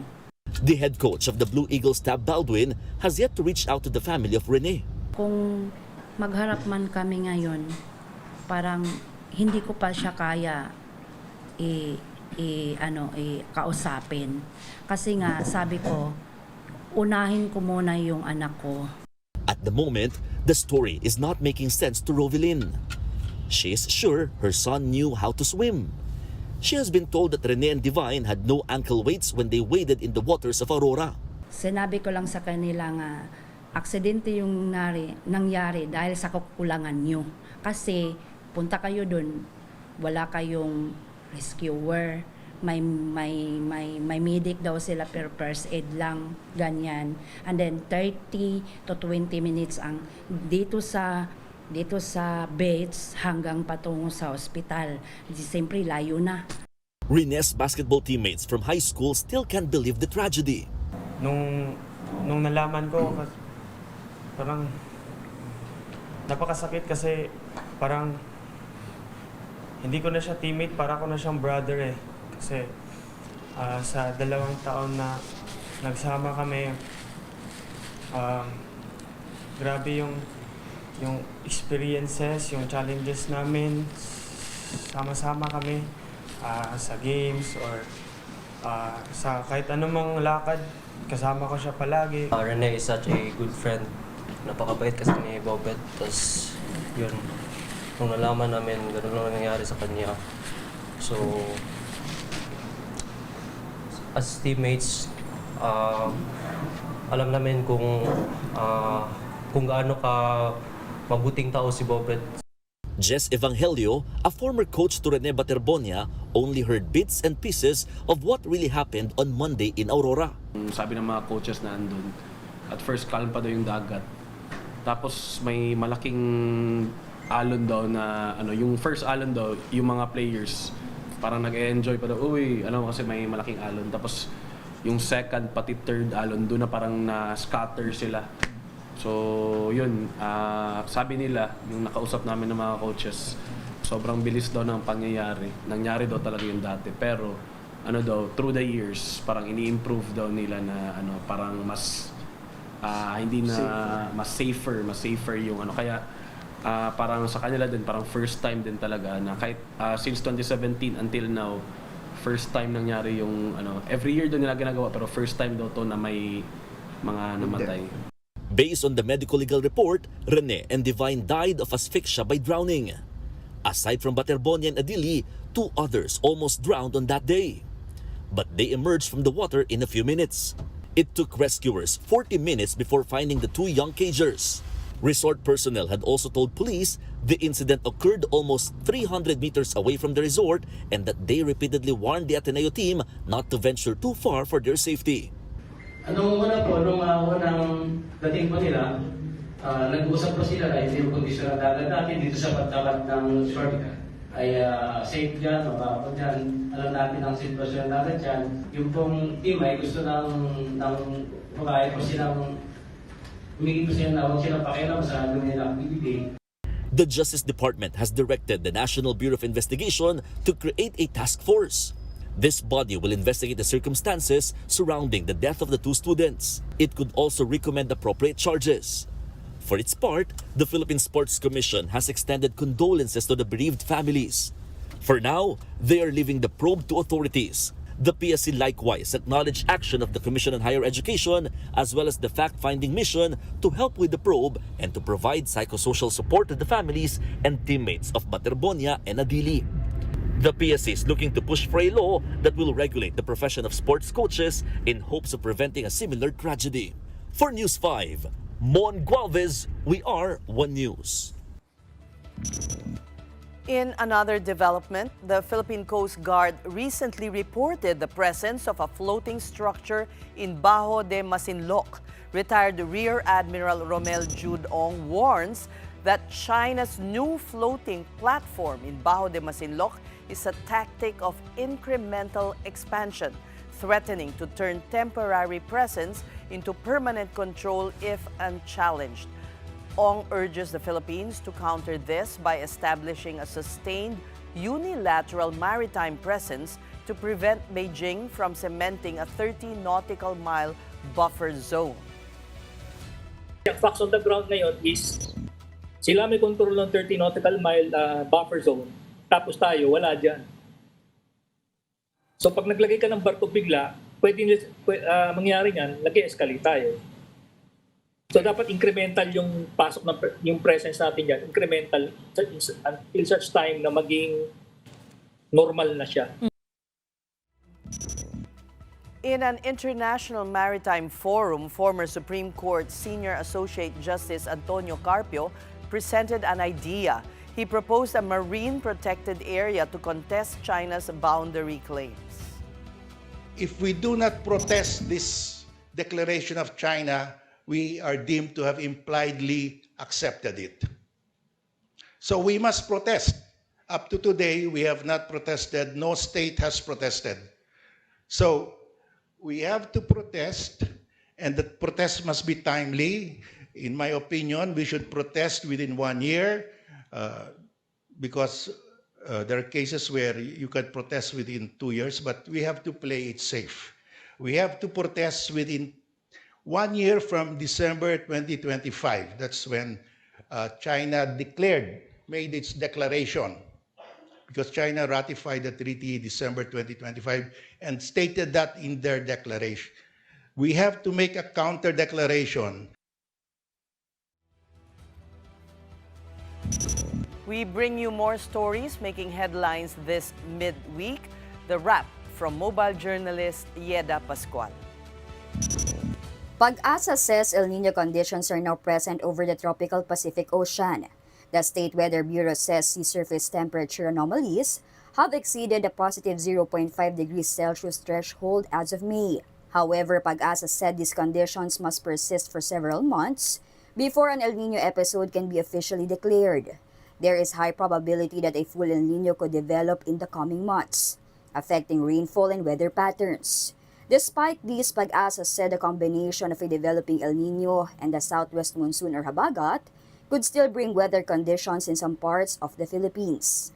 P: The head coach of the Blue Eagles, Tab Baldwin, has yet to reach out to the family of Rene.
C: Kung magharap man kami ngayon, parang hindi ko pa siya kaya kausapin. Kasi nga, sabi ko, unahin ko muna yung anak ko.
P: At the moment, the story is not making sense to Rovelyn. She is sure her son knew how to swim. She has been told that Rene and Divine had no ankle weights when they waded in the waters of Aurora.
C: Sinabi ko lang sa kanila nga, aksidente yung nangyari dahil sa kakulangan nyo. Kasi punta kayo dun, wala kayong rescuer, may medic daw sila per first aid lang, ganyan. And then 30 to 20 minutes ang dito sa beds hanggang patungo sa ospital. Siyempre, layo na.
P: Rene's basketball teammates from high school still can't believe the tragedy.
Q: Nung nalaman ko, parang napakasakit kasi parang hindi ko na siya teammate, para ko na siyang brother eh. Kasi sa 2 taon na nagsama kami, grabe yung experiences, yung challenges namin, sama-sama kami sa games or sa kahit anumang lakad, kasama ko siya palagi.
R: Rene is such a good friend. Napakabait kasi ni Bobet. Tapos yun, nung nalaman namin, ganun lang nangyari sa kanya. So, as teammates, alam namin kung gaano ka mabuting tao si Bobet.
P: Jess Evangelio, a former coach to Rene Baterbonia, only heard bits and pieces of what really happened on Monday in Aurora.
S: Sabi ng mga coaches na andun, at first calm pa daw yung dagat. Tapos may malaking alon daw na, yung first alon daw, yung mga players, parang nag-enjoy pa daw, kasi may malaking alon. Tapos yung second pati third alon, doon na parang na-scatter sila. So, yun, sabi nila, yung nakausap namin ng mga coaches, sobrang bilis daw ng pangyayari. Nangyari daw talaga yung dati. Pero, through the years, parang ini-improve daw nila na, parang mas, hindi na, mas safer yung Kaya, parang sa kanila din, parang first time din talaga na kahit since 2017 until now, first time nangyari yung, every year daw nila ginagawa, pero first time daw to na may mga namatay.
P: Based on the medical legal report, Rene and Divine died of asphyxia by drowning. Aside from Baterbonia and Adili, 2 others almost drowned on that day. But they emerged from the water in a few minutes. It took rescuers 40 minutes before finding the 2 young cagers. Resort personnel had also told police the incident occurred almost 300 meters away from the resort and that they repeatedly warned the Ateneo team not to venture too far for their safety.
T: Nung unang dating po nila, nag-uusap po sila na yung kondisyon ng dagat natin dito sa pagtapat ng resort ay safe dyan, mababa dyan. Alam natin ang sitwasyon ng dagat dyan. Yung pong team ay gusto ng pagkaya po silang humigit po sila na huwag silang pakialam sa nila activity.
P: The Justice Department has directed the National Bureau of Investigation to create a task force. This body will investigate the circumstances surrounding the death of the 2 students. It could also recommend appropriate charges. For its part, the Philippine Sports Commission has extended condolences to the bereaved families. For now, they are leaving the probe to authorities. The PSC likewise acknowledged action of the Commission on Higher Education as well as the fact-finding mission to help with the probe and to provide psychosocial support to the families and teammates of Baterbonia and Adili. The PSA is looking to push for a law that will regulate the profession of sports coaches in hopes of preventing a similar tragedy. For News 5, Mon Gualvez, we are One News.
B: In another development, the Philippine Coast Guard recently reported the presence of a floating structure in Bajo de Masinloc. Retired Rear Admiral Romel Jude Ong warns that China's new floating platform in Bajo de Masinloc is a tactic of incremental expansion, threatening to turn temporary presence into permanent control if unchallenged. Ong urges the Philippines to counter this by establishing a sustained unilateral maritime presence to prevent Beijing from cementing a 30 nautical mile buffer zone.
U: Ang facts on the ground ngayon is sila may control ng 30 nautical mile buffer zone, tapos tayo wala dyan. So pag naglagay ka ng barko bigla, pwede mangyari yan, nag-escalate tayo. So dapat incremental yung pasok ng yung presence natin diyan, incremental until such time na maging normal na siya.
B: In an international maritime forum, former Supreme Court Senior Associate Justice Antonio Carpio presented an idea. He proposed a marine protected area to contest China's boundary claims.
V: If we do not protest this declaration of China, we are deemed to have impliedly accepted it. So we must protest. Up to today, we have not protested. No state has protested. So we have to protest, and the protest must be timely. In my opinion, we should protest within 1 year because there are cases where you can protest within 2 years, but we have to play it safe. We have to protest within 1 year from December 2025. That's when China made its declaration, because China ratified the treaty December 2025 and stated that in their declaration. We have to make a counter declaration.
B: We bring you more stories making headlines this midweek. The wrap from mobile journalist Yeda Pascual.
W: Pag-asa says El Nino conditions are now present over the tropical Pacific Ocean. The State Weather Bureau says sea surface temperature anomalies have exceeded the positive 0.5 degrees Celsius threshold as of May. However, Pag-asa said these conditions must persist for several months before an El Nino episode can be officially declared. There is high probability that a full El Nino could develop in the coming months, affecting rainfall and weather patterns. Despite this, Pag-asa said a combination of a developing El Nino and the southwest monsoon or habagat could still bring weather conditions in some parts of the Philippines.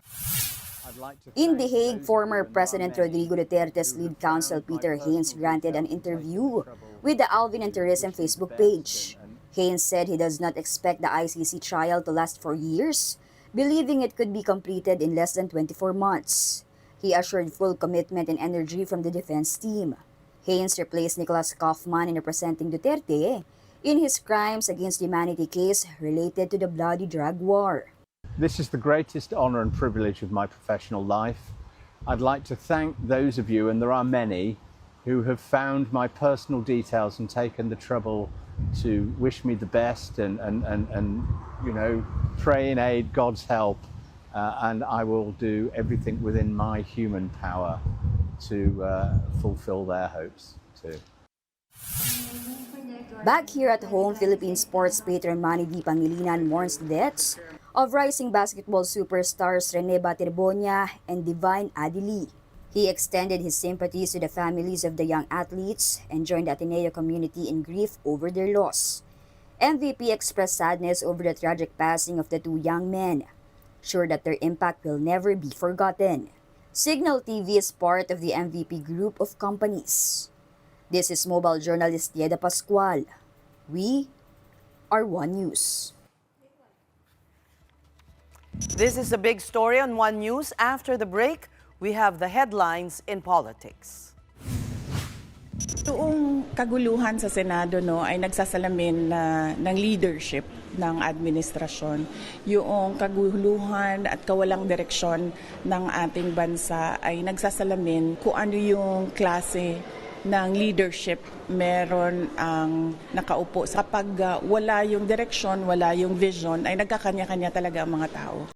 W: In The Hague, former President Rodrigo Duterte's lead counsel Peter Haynes granted an interview with the Alvin and Tourism Facebook page. Haynes said he does not expect the ICC trial to last for years, believing it could be completed in less than 24 months. He assured full commitment and energy from the defense team. Haynes replaced Nicholas Kaufman in representing Duterte in his crimes against humanity case related to the bloody drug war.
X: This is the greatest honor and privilege of my professional life. I'd like to thank those of you, and there are many, who have found my personal details and taken the trouble to wish me the best and you know, pray in aid, God's help, and I will do everything within my human power to fulfill their hopes too.
W: Back here at home, Philippine sports patron Manny D. Pangilinan mourns the deaths of rising basketball superstars Rene Baterbonia and Divine Adili. He extended his sympathies to the families of the young athletes and joined the Ateneo community in grief over their loss. MVP expressed sadness over the tragic passing of the two young men, sure that their impact will never be forgotten. Signal TV is part of the MVP group of companies. This is mobile journalist Yeda Pascual. We are One News.
B: This is the big story on One News. After the break, we have the headlines in politics.
D: Tuong kaguluhan sa Senado ay nagsasalamin ng leadership ng administrasyon. Yung kaguluhan at kawalang direksyon ng ating bansa ay nagsasalamin kung ano yung klase ng leadership meron ang nakaupo. Kapag wala yung direksyon, wala yung vision, ay nagkakanya-kanya talaga ang mga tao.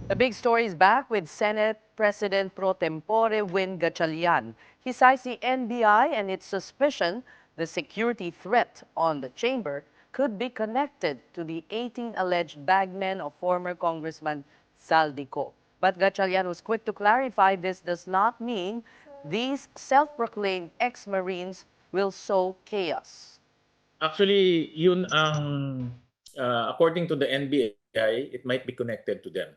B: The big story is back with Senate President pro tempore Win Gatchalian. He cites the NBI and its suspicion the security threat on the chamber could be connected to the 18 alleged bagmen of former Congressman Saldico. But Gatchalian was quick to clarify this does not mean these self-proclaimed ex-Marines will sow chaos.
G: Actually, yun ang, according to the NBI, it might be connected to them.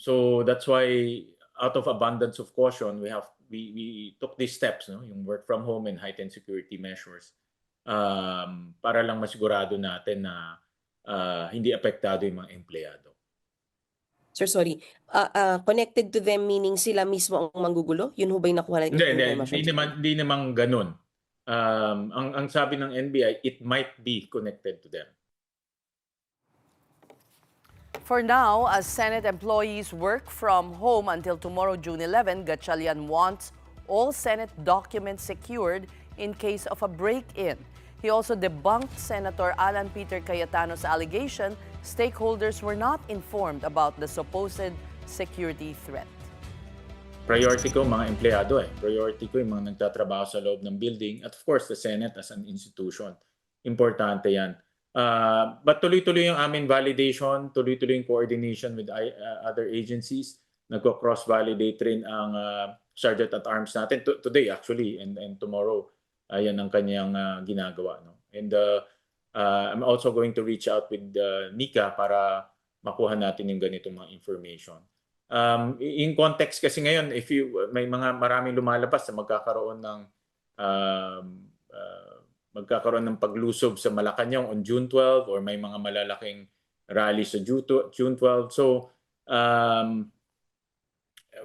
G: So that's why, out of abundance of caution, we took these steps, no? Yung work from home and heightened security measures, para lang masigurado natin na hindi apektado yung mga empleyado.
H: Sir, sorry. Connected to them meaning sila mismo ang manggugulo? Yun ho ba yung nakuha natin?
G: Hindi naman ganun. Ang sabi ng NBI, it might be connected to them.
B: For now, as Senate employees work from home until tomorrow, June 11, Gatchalian wants all Senate documents secured in case of a break-in. He also debunked Senator Alan Peter Cayetano's allegation stakeholders were not informed about the supposed security threat.
G: Priority ko mga empleyado Priority ko yung mga nagtatrabaho sa loob ng building at of course the Senate as an institution. Importante yan. But tuloy-tuloy yung aming validation, tuloy-tuloy yung coordination with other agencies. Nagko-cross-validate rin ang Sergeant at Arms natin today actually and tomorrow. Yan ang kanyang ginagawa. No? And I'm also going to reach out with Nika para makuha natin yung ganitong mga information. In context kasi ngayon, if may maraming lumalabas na magkakaroon ng paglusob sa Malacanang on June 12 or may mga malalaking rally sa June 12. So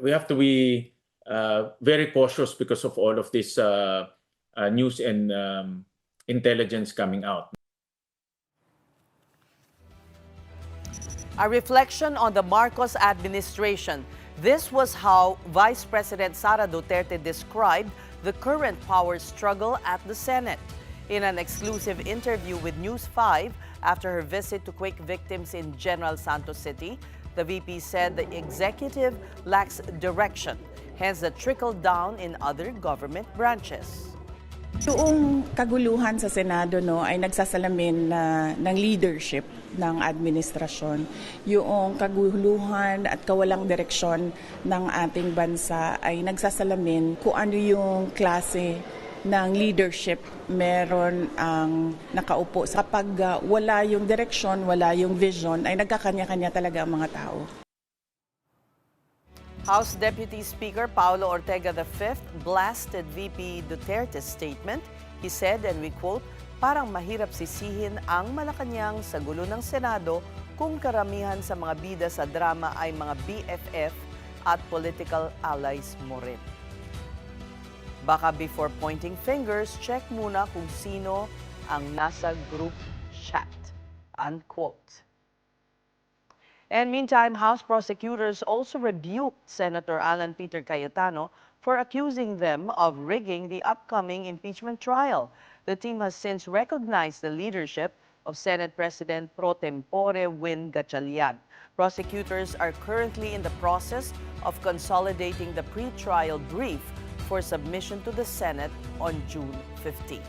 G: we have to be very cautious because of all of this news and intelligence coming out.
B: A reflection on the Marcos administration. This was how Vice President Sara Duterte described the current power struggle at the Senate. In an exclusive interview with News 5 after her visit to quake victims in General Santos City, the VP said the executive lacks direction, hence the trickle down in other government branches.
D: Yung kaguluhan sa Senado ay nagsasalamin ng leadership ng administrasyon. Yung kaguluhan at kawalang direksyon ng ating bansa ay nagsasalamin kung ano yung klase ng leadership meron ang nakaupo. Kapag wala yung direksyon, wala yung vision, ay nagkakanya-kanya talaga ang mga tao.
B: House Deputy Speaker Paulo Ortega V blasted VP Duterte's statement. He said, and we quote, "Parang mahirap sisihin ang Malacanang sa gulo ng Senado kung karamihan sa mga bida sa drama ay mga BFF at political allies mo rin." Baka before pointing fingers, check muna kung sino ang nasa group chat. Unquote. And meantime, House prosecutors also rebuked Senator Alan Peter Cayetano for accusing them of rigging the upcoming impeachment trial. The team has since recognized the leadership of Senate President pro tempore Win Gatchalian. Prosecutors are currently in the process of consolidating the pre-trial brief for submission to the Senate on June 15.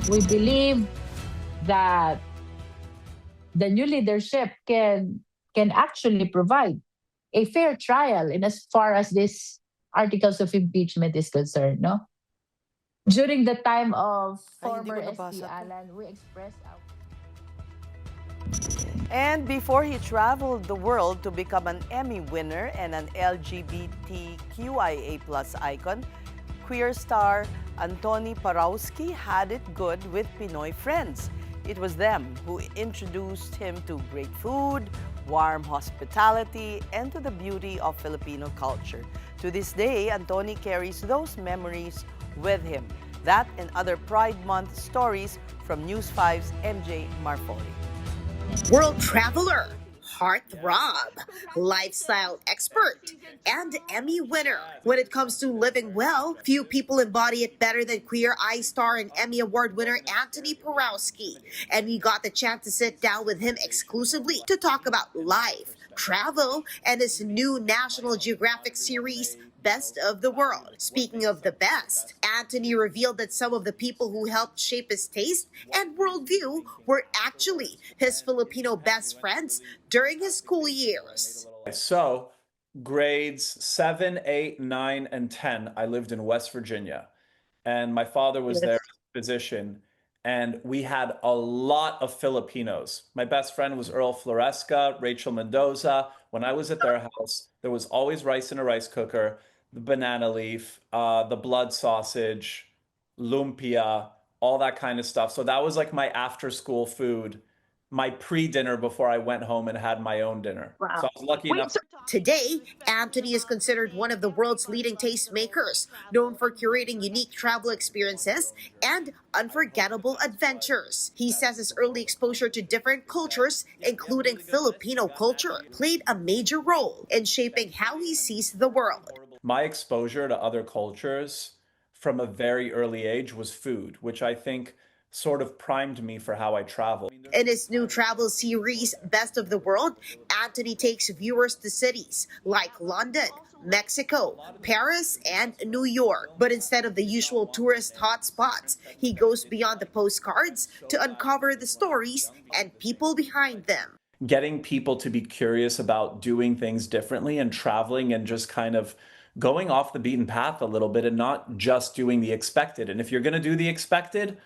I: We believe that the new leadership can actually provide a fair trial in as far as this articles of impeachment is concerned, no? During the time of former SP Alan, we expressed our
B: And before he traveled the world to become an Emmy winner and an LGBTQIA+ icon, queer star Antoni Porowski had it good with Pinoy friends. It was them who introduced him to great food, warm hospitality, and to the beauty of Filipino culture. To this day, Antoni carries those memories with him. That and other Pride Month stories from News 5's MJ Marfori.
E: World traveler, heartthrob, lifestyle expert, and Emmy winner. When it comes to living well, few people embody it better than Queer Eye star and Emmy Award winner Antoni Porowski. And we got the chance to sit down with him exclusively to talk about life, travel, and his new National Geographic series, Best of the World. Speaking of the best, Antoni revealed that some of the people who helped shape his taste and worldview were actually his Filipino best friends during his school years.
F: So, grades 7, 8, 9, and 10, I lived in West Virginia. And my father was there as a physician. And we had a lot of Filipinos. My best friend was Earl Floresca, Rachel Mendoza. When I was at their house, there was always rice in a rice cooker, the banana leaf, the blood sausage, lumpia, all that kind of stuff. So that was like my after school food, my pre-dinner before I went home and had my own dinner.
E: Wow.
F: So I was lucky enough.
E: Today, Antoni is considered one of the world's leading tastemakers, known for curating unique travel experiences and unforgettable adventures. He says his early exposure to different cultures, including Filipino culture, played a major role in shaping how he sees the world.
F: My exposure to other cultures from a very early age was food, which I think sort of primed me for how I travel.
E: In his new travel series, Best of the World, Antoni takes viewers to cities like London, Mexico, Paris, and New York. But instead of the usual tourist hotspots, he goes beyond the postcards to uncover the stories and people behind them.
F: Getting people to be curious about doing things differently and traveling and just kind of going off the beaten path a little bit and not just doing the expected. And if you're going to do the expected,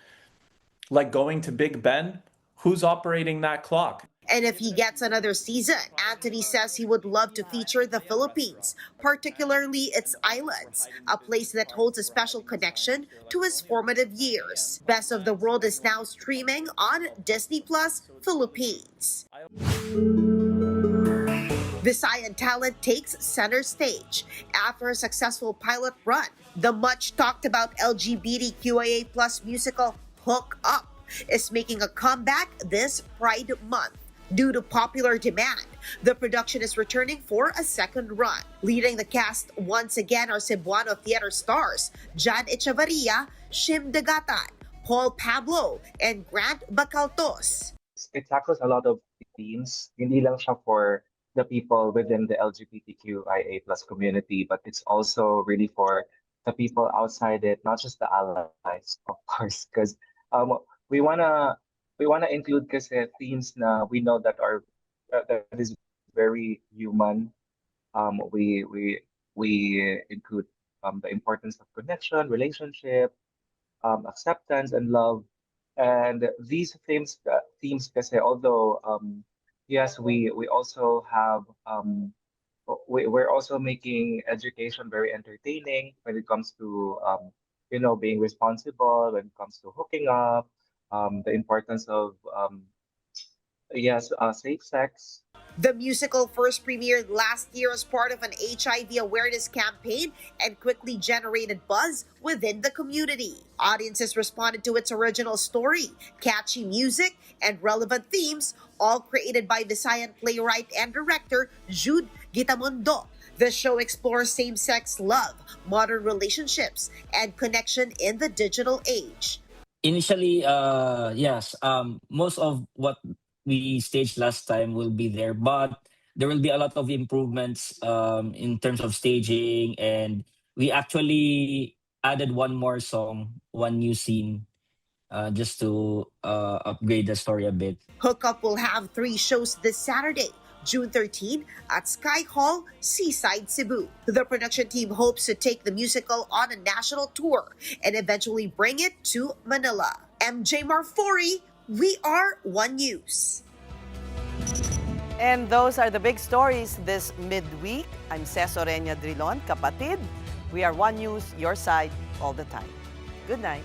F: like going to Big Ben, who's operating that clock?
E: And if he gets another season, Antoni says he would love to feature the Philippines, particularly its islands, a place that holds a special connection to his formative years. Best of the World is now streaming on Disney Plus Philippines. Visayan talent takes center stage after a successful pilot run. The much talked about LGBTQIA+ musical Hook Up is making a comeback this Pride Month. Due to popular demand, the production is returning for a second run. Leading the cast once again are Cebuano theater stars Jan Echevarria, Shim Dagatan, Paul Pablo, and Grant Bacaltos.
J: It tackles a lot of themes, hindi lang siya for the people within the LGBTQIA+ community, but it's also really for the people outside it, not just the allies, of course, because we wanna include kasi themes na we know that are that is very human. We include the importance of connection, relationship, acceptance, and love. And these themes kasi, although yes, we also have we're also making education very entertaining when it comes to being responsible, when it comes to hooking up, the importance of safe sex.
E: The musical first premiered last year as part of an HIV awareness campaign and quickly generated buzz within the community. Audiences responded to its original story, catchy music, and relevant themes, all created by Visayan playwright and director Jude Gitamundo. The show explores same-sex love, modern relationships, and connection in the digital age.
K: Initially, yes, most of what we staged last time will be there, but there will be a lot of improvements in terms of staging, and we actually added one more song, one new scene, just to upgrade the story a bit.
E: Hook Up will have 3 shows this Saturday, June 13 at Sky Hall, Seaside, Cebu. The production team hopes to take the musical on a national tour and eventually bring it to Manila. MJ Marfori, We Are One News.
B: And those are the big stories this midweek. I'm Ces Orenia Drilon, kapatid. We are One News, your side all the time. Good night.